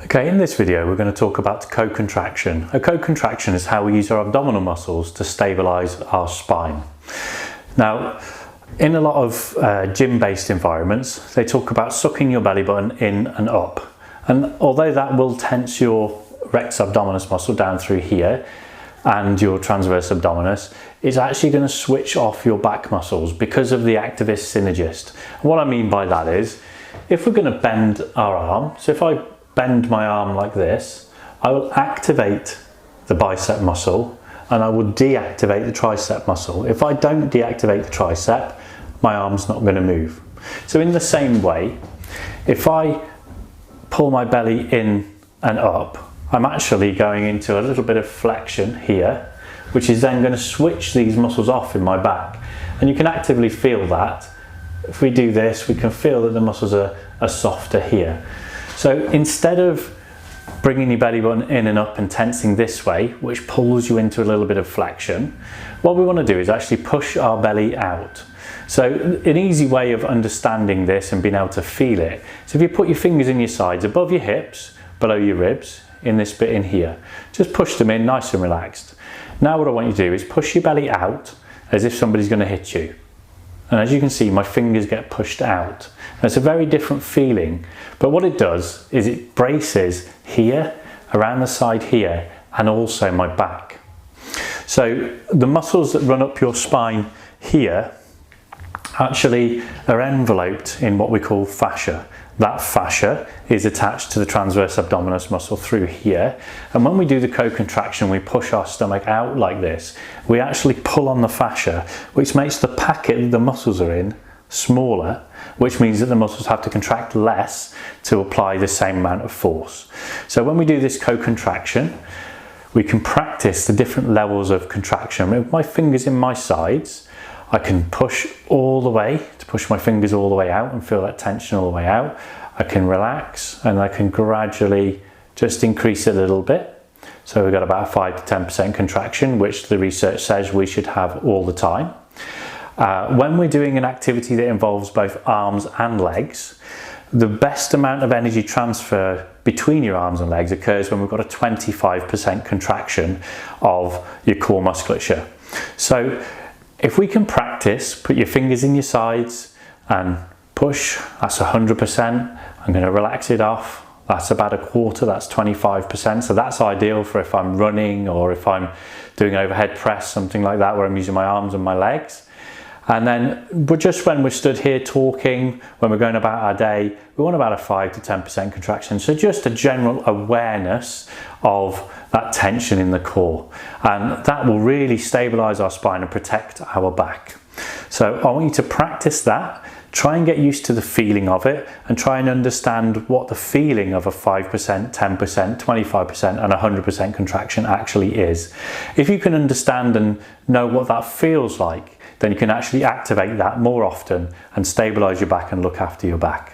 Okay, in this video we're going to talk about co-contraction. A co-contraction is how we use our abdominal muscles to stabilise our spine. Now, in a lot of gym-based environments, they talk about sucking your belly button in and up. And although that will tense your rectus abdominis muscle down through here and your transverse abdominis, it's actually going to switch off your back muscles because of the activist synergist. And what I mean by that is, if we're going to bend our arm, so if I bend my arm like this, I will activate the bicep muscle and I will deactivate the tricep muscle. If I don't deactivate the tricep, my arm's not going to move. So in the same way, if I pull my belly in and up, I'm actually going into a little bit of flexion here, which is then going to switch these muscles off in my back. And you can actively feel that. If we do this, we can feel that the muscles are softer here. So instead of bringing your belly button in and up and tensing this way, which pulls you into a little bit of flexion, what we want to do is actually push our belly out. So an easy way of understanding this and being able to feel it, so if you put your fingers in your sides, above your hips, below your ribs, in this bit in here, just push them in nice and relaxed. Now what I want you to do is push your belly out as if somebody's going to hit you. And as you can see, my fingers get pushed out. And it's a very different feeling, but what it does is it braces here, around the side here, and also my back. So the muscles that run up your spine here actually are enveloped in what we call fascia. That fascia is attached to the transverse abdominis muscle through here, and when we do the co-contraction, we push our stomach out like this. We actually pull on the fascia, which makes the packet that the muscles are in smaller, which means that the muscles have to contract less to apply the same amount of force. So when we do this co-contraction, we can practice the different levels of contraction. With my fingers in my sides, I can push all the way, to push my fingers all the way out and feel that tension all the way out. I can relax and I can gradually just increase it a little bit. So we've got about 5 to 10% contraction, which the research says we should have all the time. When we're doing an activity that involves both arms and legs, the best amount of energy transfer between your arms and legs occurs when we've got a 25% contraction of your core musculature. So if we can practice, put your fingers in your sides and push, that's 100%. I'm going to relax it off. That's about a quarter, that's 25%. So that's ideal for if I'm running or if I'm doing overhead press, something like that, where I'm using my arms and my legs. And then just when we're stood here talking, when we're going about our day, we want about a 5 to 10% contraction. So just a general awareness of that tension in the core. And that will really stabilise our spine and protect our back. So I want you to practice that. Try and get used to the feeling of it and try and understand what the feeling of a 5%, 10%, 25% and 100% contraction actually is. If you can understand and know what that feels like, then you can actually activate that more often and stabilise your back and look after your back.